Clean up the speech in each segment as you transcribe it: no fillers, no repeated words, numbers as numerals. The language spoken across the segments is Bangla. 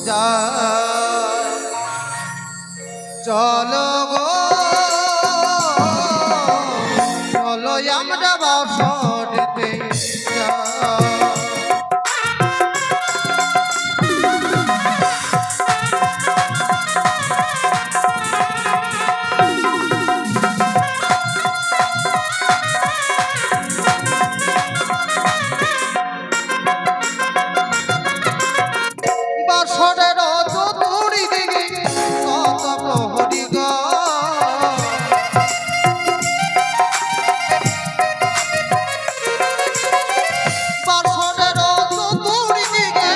যা চলো গো চলো আমরা বাসরেতে যা বাসরের চতুরি দিকে কত প্রহরী গো বাসরের চতুরি দিকে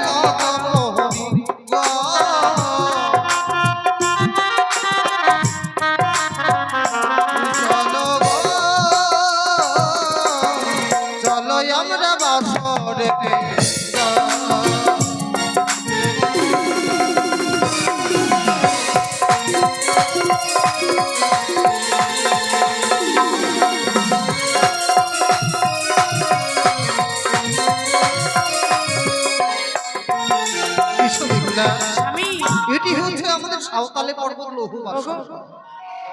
কত প্রহরী গো চলো গো চলো আমরা বাসরেতে যা এটি হচ্ছে আমাদের সাঁওতালে পর্বত লৌহ বাসর।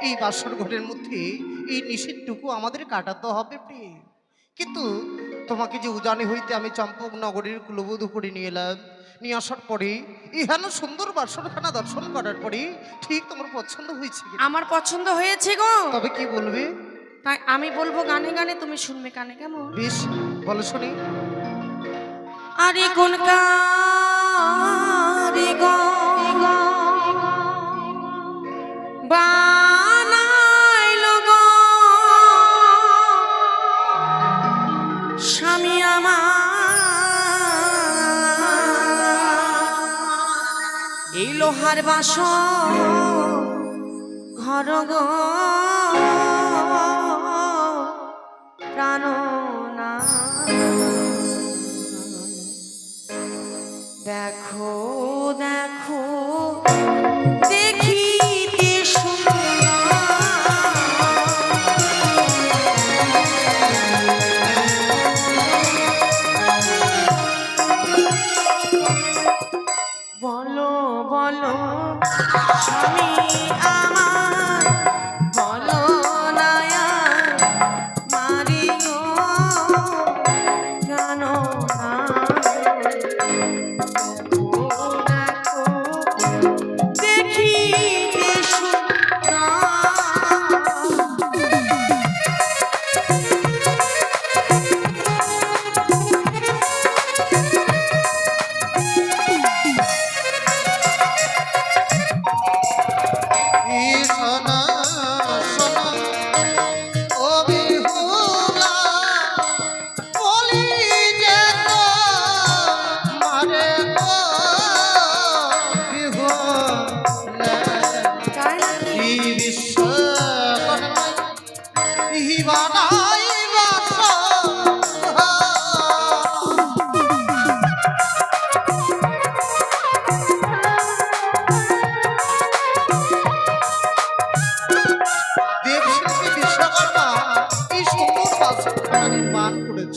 এই বাসর ঘরের মধ্যে এই নিষেধটুকু আমাদের কাটাতে হবে প্রিয়। কিন্তু তোমাকে যে উজানি হইতে আমি চম্পক নগরীর কুলবধূ করে নিয়ে এলাম, নিয়ে আসার পরে এখানে সুন্দর বাসরখানা দর্শন করার পরে ঠিক তোমার পছন্দ হয়েছে? আমার পছন্দ হয়েছে গো। তবে কি বলবে? তাই আমি বলবো গানে গানে, তুমি শুনবে কানে, কেমন? বেশ বলো শুনি। আরে কোন কারে গো বানাইলো গো স্বামী আমার এই লোহার বাসর ঘর গো প্রাণনা দেখো দেখো দেখিতে বলো বলো স্বামী আমার বলো নায়া মারিও কেন না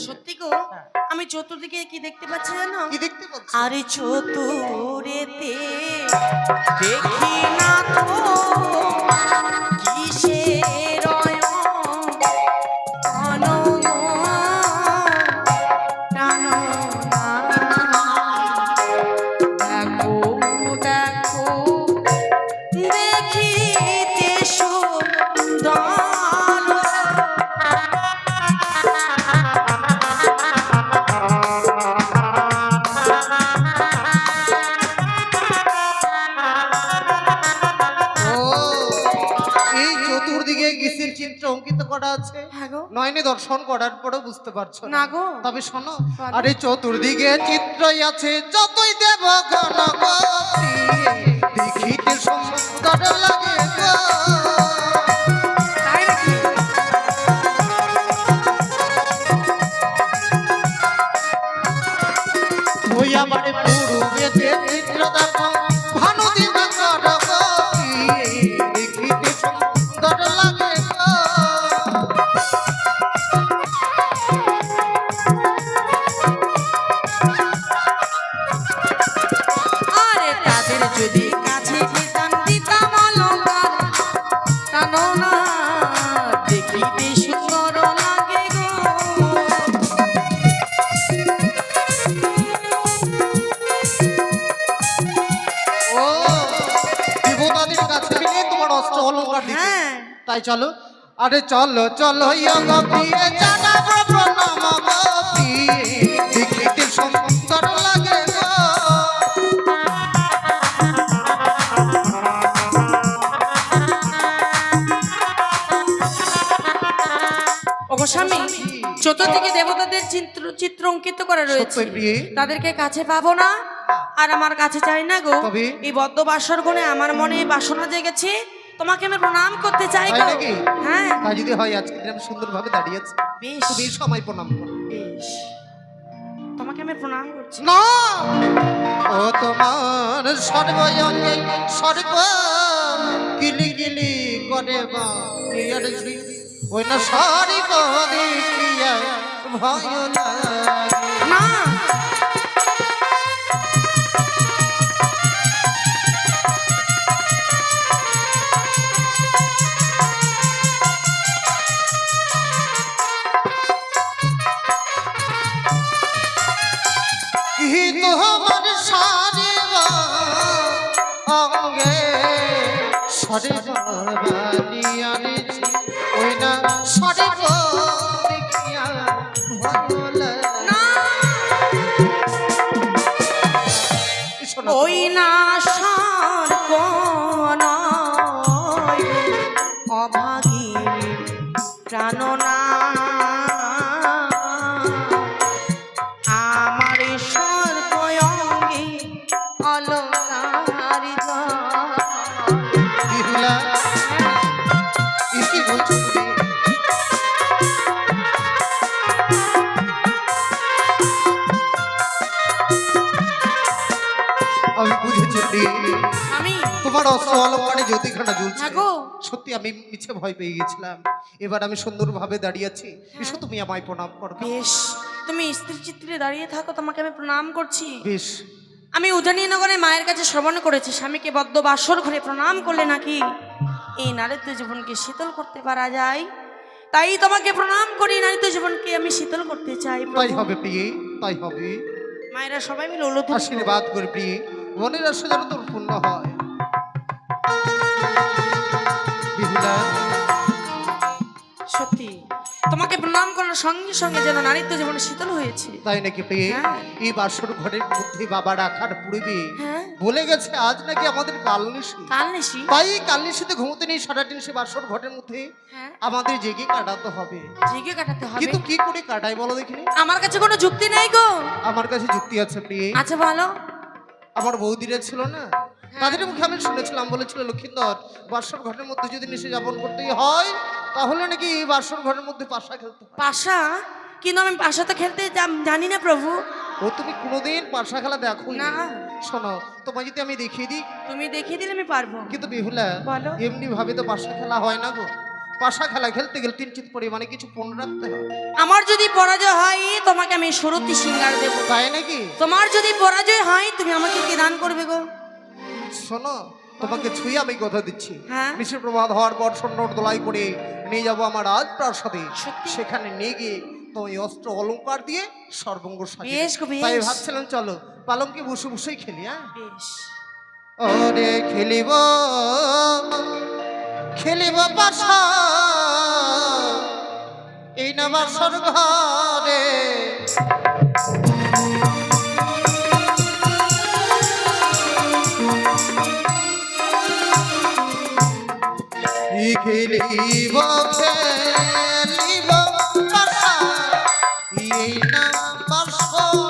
সত্যি গো। আমি চতুর্দিকে কি দেখতে পাচ্ছি জানো? কি দেখতে পাচ্ছ? আরে চতুরেতে দেখি না তো কিসের দেখো দেখো দেখিতে সুন্দর চিত্র অঙ্কিত করা আছে, হ্যাঁ গো। নয়নে দর্শন করার পরেও বুঝতে পারছো না গো। তবে শোনো, আরে চতুর্দিকে চিত্রই আছে যতই দেব গণপতি দেখিতে সুন্দর লাগে গো। ওই আমার পূর্বেতে চিত্র দেখো ভানু দিবা গণপতি দেখিতে সুন্দর লাগে গো। অলংকার দিতে হ্যাঁ। তাই চলো আরে চলো চলো ইয়া গো প্রিয়ে জানাবো প্রণাম গো প্রিয়ে দেখিতে সুন্দর লাগে গো ওগো স্বামী, চতুর্দিকে দেবতাদের চিত্র চিত্র অঙ্কিত করা রয়েছে, সত্যই প্রিয়ে। তাদেরকে কাছে পাবো না আর আমার কাছে চাই না গো। তবে? এই বদ্ধ বাসর গুণে আমার মনে বাসনা জেগেছে, তোমাকে আমি প্রণাম করতে চাই তাই গো। নাকি? হ্যাঁ তাই যদি হয় আজকে দিন আমি সুন্দরভাবে দাঁড়িয়ে আছি বেশ তুমি এই সময় প্রণাম করো বেশ, তোমাকে আমি প্রণাম করছি। না ও তোমার সর্বঙ্গে সর্ব গিলি গিলি করে বা প্রিয়ার ঝি ওই না সারি কদি প্রিয়া ভয় লাগে না হি তোমার সারি অঙ্গে সরে বানিয়ার ঝি ওই না সরে দেখিয়া ভয় লাগে না শোনো ওই না সার কোন অভাগী প্রাণনা আমার সর্বঙ্গে অলঙ্কার বিহুলা কি বলছো তুমি আমি বুঝেছি প্রিয়ে। আমি তোমার অস্ত্র অলঙ্কারে জ্যোতিখানা জ্বলছে হ্যাঁ গো। সত্যি আমি মিছে ভয় পেয়ে গেছিলাম এবার আমি সুন্দরভাবে দাঁড়িয়ে আছি এসো তুমি আমায় প্রণাম করো বেশ, তুমি স্ত্রী চিত্রে দাঁড়িয়ে থাকো, তোমাকে আমি প্রণাম করছি। বেশ আমি উজানি নগরে মায়ের কাছে শ্রবণ করেছি, স্বামীকে বদ্ধ বাসর ঘরে প্রণাম করলে নাকি এই নারীত্ব জীবনকে শীতল করতে পারা যায়, তাই তোমাকে প্রণাম করি, নারীত্ব জীবনকে আমি শীতল করতে চাই প্রভু। তাই হবে প্রিয়ে তাই হবে মায়েরা সবাই মিলে ওলধ আশীর্বাদ করে প্রিয়ে মনের আশা যেন তোর পূর্ণ হয় বিহুলা সত্যি তোমাকে প্রণাম করার সঙ্গে সঙ্গে যেন নারীত্ব জীবনে শীতল হয়েছে। তাই নাকি প্রিয়ে হ্যাঁ। এই বাসর ঘরের মধ্যে বাবা রাখার পূর্বে হ্যাঁ বলে গেছে আজ নাকি আমাদের কালনিশি কাল নিশি তাই কালনিশিতে ঘুমোতে নেই সারাদিন সে বাসর ঘরের মধ্যে হ্যাঁ আমাদের জেগে কাটাতে হবে জেগে কাটাতে হবে, কিন্তু কি করে কাটাই বলো দেখিনি আমার কাছে কোনো যুক্তি নেই গো। আমার কাছে যুক্তি আছে প্রিয়ে আচ্ছা বলো। আমার বৌদিরা ছিল না তাদের মুখে আমি শুনেছিলাম বলেছিল লক্ষিন্দর বাসর ঘরের মধ্যে যদি নিশে যাপন করতেই হয় তাহলে নাকি এই বাসর ঘরের মধ্যে পাশা খেলতে হয় পাশা, কিন্তু আমি পাশা তো খেলতে জানি না প্রভু। ও তুমি কোনোদিন পাশা খেলা দেখো না। শোনো তোমায় যদি আমি দেখিয়ে দিই তুমি দেখিয়ে দিলে আমি পারবো। কিন্তু বেহুলা বলো। এমনি ভাবে তো পাশা খেলা হয় না গো পাশা খেলা খেলতে গেলে তিনচিত পরিমাণে কিছু পণ রাখতে হয় আমার যদি পরাজয় হয় তোমাকে আমি সুরতি সিঙ্গার দেব, তাই নাকি তোমার যদি পরাজয় হয় তুমি আমাকে কি দান করবে গো? শোনো তোমাকে ছুঁয়ে আমি কথা দিচ্ছি হ্যাঁ। মিশ্র প্রভাত হওয়ার পর সন্ন্যর দোলাই করে নিয়ে যাবো আমার রাজপ্রাসাদে সত্যি? সেখানে নিয়ে গিয়ে তোমায় অস্ত্র অলংকার দিয়ে সর্বঙ্গ সাজিয়ে বেশ গো, বেশ। তাই ভাবছিলাম চলো পালঙ্কে বসে বসেই খেলি হ্যাঁ বেশ ওরে খেলিব খেলিব পাশা এই না বাসর ঘরে খেলিব খেলিব পাশা এই না বাসর ঘরে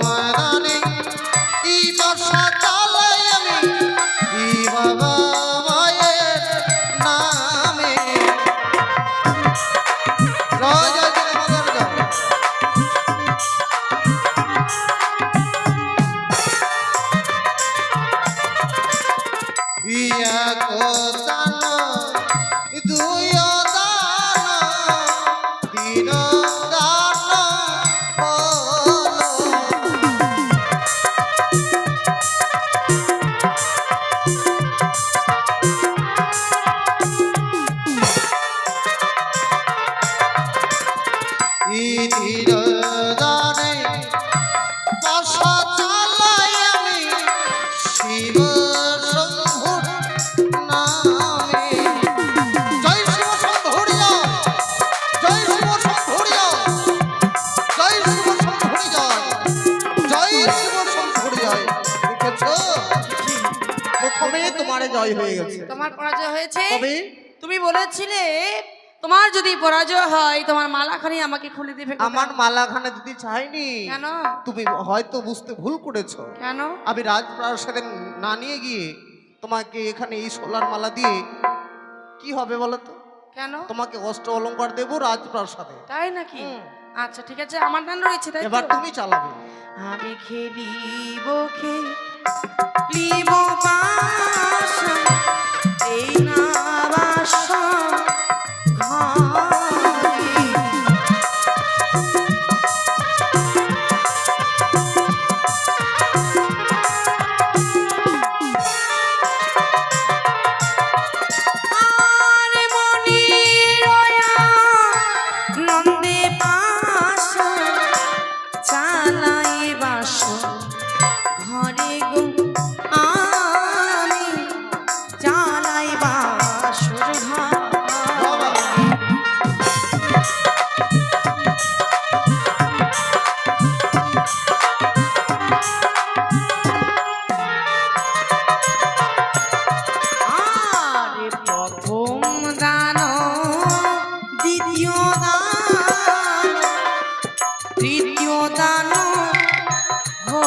ময়দানে ই বর্ষা চালাই আমি ই বাবা মায়ের নামে জয় জয় জয় মদর জয় ইয়া কোতান দুই দান তিন দান প্রথমে তোমার জয় হয়ে গেছে। তোমার পরাজয় হয়েছে। তবে তুমি বলেছিলে তোমার যদি পরাজয় হয় তোমার মালাখানি আমাকে খুলে দেবে। আমার মালাখানা দিতে চাইনি। কেন? তুমি হয়তো বুঝতে ভুল করেছো। কেন? আমি রাজপ্রাসাদে না নিয়ে গিয়ে তোমাকে এখানে এই সোলার মালা দিয়ে কি হবে বলো তো? কেন? তোমাকে অষ্ট অলংকার দেবো রাজপ্রাসাদে। তাই নাকি? আচ্ছা ঠিক আছে, আমার দান রয়েছে তাই তো? এবার তুমি চালাবে। আমি খেলিব খেলিব বাসা, এই না বাসা ঘরে। আর মনি রয়া নন্দে পাশা, চালাই বাসো ঘরে গো, আমি চালাই বাসর ঘরে। আরে প্রথম দান, দ্বিতীয় দান, তৃতীয় দান হলো।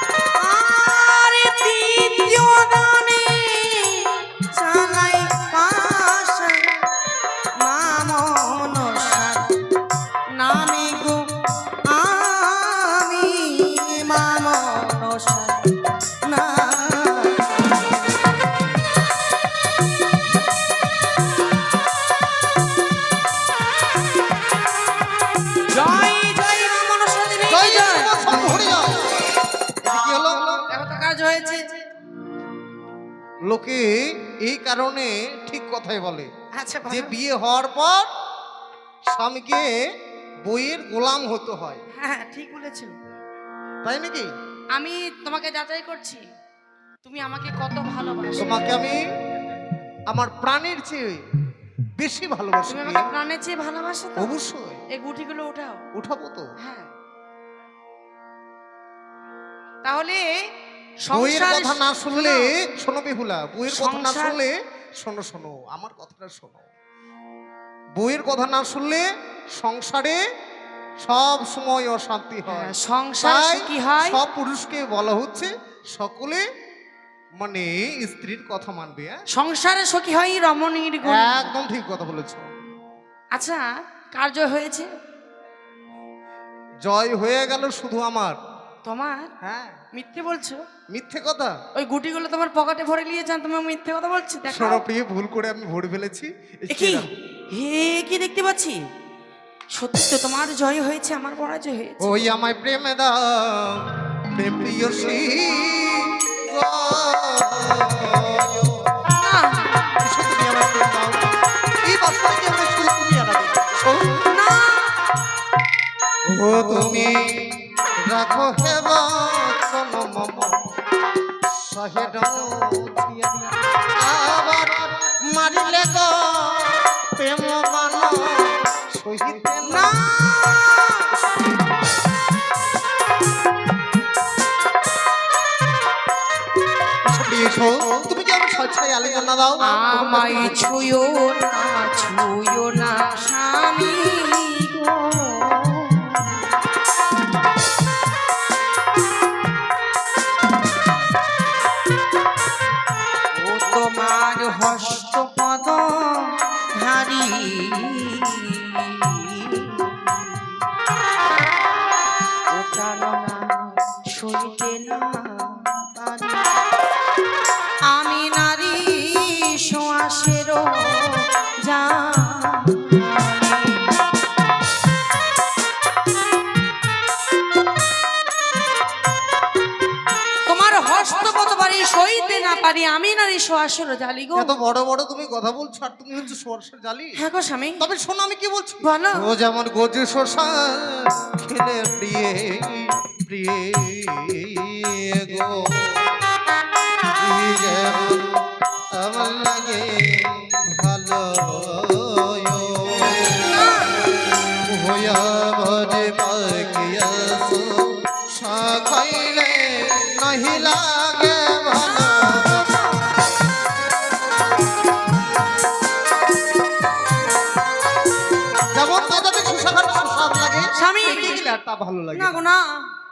আরে তৃতীয় দানে চালাই পাশা, মা মনসার নামে গো, আমি মা মনসার নামে। জয় জয় মা মনসা দেবী কি জয় জয়। জয় সব ভরে যাও। এটা কি হলো? দেখো তো কাজ হয়েছে। লোকে এই কারণে ঠিক কথাই বলে আচ্ছা যে বলো। বিয়ে হওয়ার পর স্বামীকে বইয়ের গোলাম হতে হয়, হ্যাঁ ঠিক বলেছো। তাই নাকি? আমি তোমাকে যাচাই করছি তুমি আমাকে কত ভালোবাসো। তোমাকে আমি আমার প্রাণের চেয়ে বেশি ভালোবাসি। তুমি আমাকে প্রাণের চেয়ে ভালোবাসো তো? অবশ্যই এই গুটিগুলো উঠাও। উঠাবো তো। হ্যাঁ তাহলে বইয়ের সংসার কথা না শুনলে শোনো বেহুলা, বইয়ের কথা না সংসার- শুনলে শোনো শোনো আমার কথাটা শোনো। বইয়ের কথা না শুনলে সংসারে সব সময় অশান্তি হয়। হ্যাঁ, সংসার তাই কি হয়? সব পুরুষকে বলা হচ্ছে সকলে মানে স্ত্রীর কথা মানবে। হ্যাঁ? সংসারে সখী হয় রমণীর গুণ। একদম ঠিক কথা বলেছো। আচ্ছা কার্য হয়েছে? জয় হয়ে গেল শুধু আমার। তোমার? হ্যাঁ মিথ্যে বলছো? মিথ্যে কথা? ওই গুটিগুলো তোমার পকেটে ভরে নিয়েছেন, তুমি মিথ্যে কথা বলছো? দেখো সরপ্রিয় ভুল করে আমি ভরে ফেলেছি। এ কি, হে কি দেখতে পাচ্ছি? সত্যি তো তোমার জয় হয়েছে, আমার পরাজয় হয়েছে। ওই আমায় প্রেমে দাও প্রেম প্রিয়সী গো। না, এসো তুমি আমায় প্রেম দাও। এই বাসনা কি আমরা শুধু তুমি আনাবে? শোন। না, ও তুমি রাখো হে বচন মম সহেড আবার মারিলে গো প্রেম গান সহিতে না। না। এসো, তুমি কি আমার ছয় আলিঙ্গন দাও? আমায় ছুঁয়ো না স্বামী গো। ও তোমার হস্তপদ ধারি, ও চালনা সইতে না পারি। আমি নারী সোয়াশেরও জানি। তোমার হস্তপদ বাড়ি সইতে না পারি, আমি নারী সোয়াশেরও জালি গো। এত বড় বড় তুমি কথা বলছো আর তুমি হচ্ছে সরষের জালি। হ্যাঁ গো স্বামী, তবে শোনো আমি কি বলছি। বলো। ও যেমন গজে শশা খেলে প্রিয়ে প্রিয়ে গো, তুই যেমন আমার লাগে ভালো হইয়া ভরে পাকিয়াছো শাখাইলে নাহি লাগে ভালো। যেমন দাদাকে সুশাখার সুস্বাদ লাগে স্বামী। পেটে গেলে আর তা ভালো লাগে না না। গো না,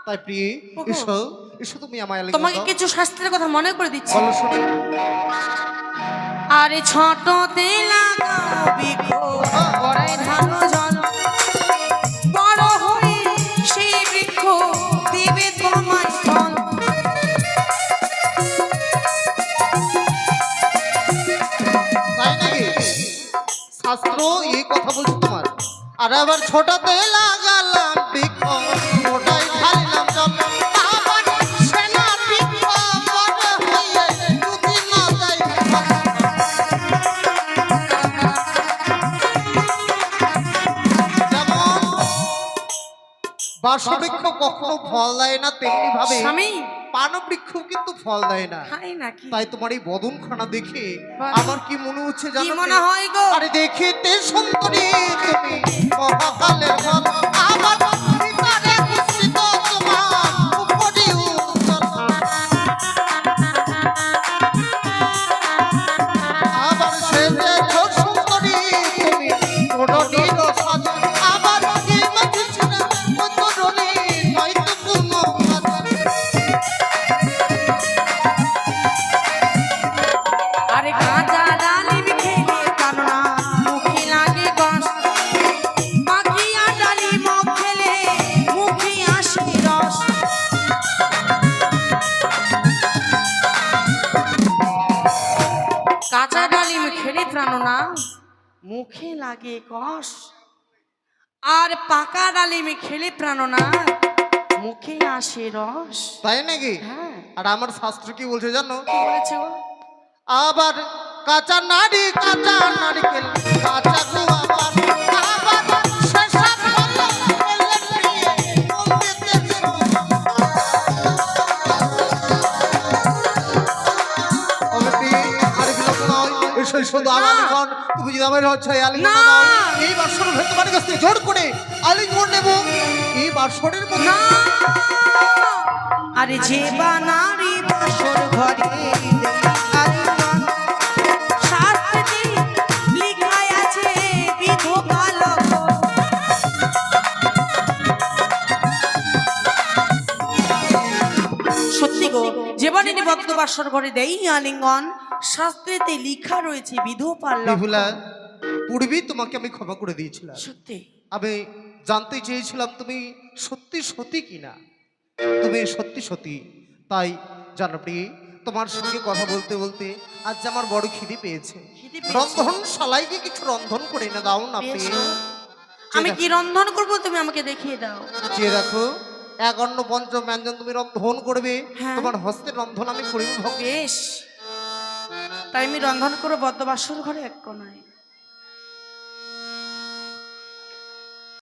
তাই প্রিয়ে ওগো। এসো এসো তুমি আমায় আলিঙ্গন তোমাকে দাও। কিছু শাস্ত্রের কথা মনে করে দিচ্ছি। বলো শুনি। আরে ছোটতে লাগাও বৃক্ষ গড়াই ঢালো জল, বড় হয়ে সেই বৃক্ষ দিবে তোমায় ফল। তাই নাকি? শাস্ত্র এই কথা বলছে তোমার। আর আবার ছোটতে লাগালাম বৃক্ষ ওটাই ঢালিলাম জল, আবার সেনা বৃক্ষ বড় হয়ে যদি না যায় ফল। যেমন বাসবৃক্ষ কখনো ফল দেয় না, তেমনি ভাবে স্বামী পানবৃক্ষ কিন্তু ফল দেয় না। খাই নাকি? তাই তোমার এই বদনখানা দেখে বলো। আমার কি মনে হচ্ছে কি জানো? মনে হয় গো? আরে দেখিতে সুন্দরী তুমি মহাকালের ফল, আবার ভিতরে কুৎসিত তোমার উপরি উজ্জ্বল। আবার সেজে খুব সুন্দরী তুমি তরুণীর সাজ, আবার কি মাঝে ছিল ওই তরুণী নয়তো কোনো কাজ। আরে কাঁচা ডালিম খেলে প্রাণ না, মুখে লাগে কষ, পাখিয়া ডালিম খেলে মুখে আসে রস। কাঁচা ডালিম খেলে প্রাণ না, মুখে লাগে কষ, আর পাকা ডালিম খেলে প্রাণ না, মুখে আসে রস। তাই নাকি? হ্যাঁ, আর আমার শাস্ত্র কি বলছে জানো? কি বলেছে গো? আবার কাঁচা নারী কাঁচা নারকেল কাঁচা গুয়া পান, আবার শেষা ফল এলে প্রিয়ে পণ্ডিতের সমান। অবশ্যই আর বিলম্ব নয়, এসো এসো দাও না। আলিঙ্গন। তুমি যদি আমার হচ্ছে আলিঙ্গন না। দাও, এই বাসর ভেতর তোমার কাছ থেকে জোর করে আলিঙ্গন নেব। এই বাসরের মধ্যে না, আরে যে বানারি বাসর ঘরে আলিঙ্গন, শাস্ত্রে লিখায় আছে বিধবা লক্ষণ। সত্যি গো, জীবনে ভক্ত বাসর ঘরে দেই আলিঙ্গন, শাস্ত্রেতে লিখা রয়েছে বিধবা বিহুলা, লক্ষণ। পূর্বেই তোমাকে আমি ক্ষমা করে দিয়েছিলাম। সত্যি আমি জানতে চেয়েছিলাম তুমি সত্যি সত্যি কিনা। তুমি সত্যি সত্যি। তাই জানো প্রিয়ে, তোমার সঙ্গে কথা বলতে বলতে আজ আমার বড় খিদে পেয়েছে। খিদে পেয়েছে? রন্ধন শালাইকে কিছু রন্ধন করে না দাও না প্রিয়ে। পেয়েছো? আমি কি রন্ধন করব, তুমি আমাকে দেখিয়ে দাও। চেয়ে রাখো, এক অন্ন পঞ্চম ব্যঞ্জন তুমি রন্ধন করবে। হ্যাঁ। তোমার হস্তের রন্ধন আমি করিব ভক্ত। বেশ, তাই আমি রন্ধন করে বদ্ধ বাসর ঘরে এক কোনায়।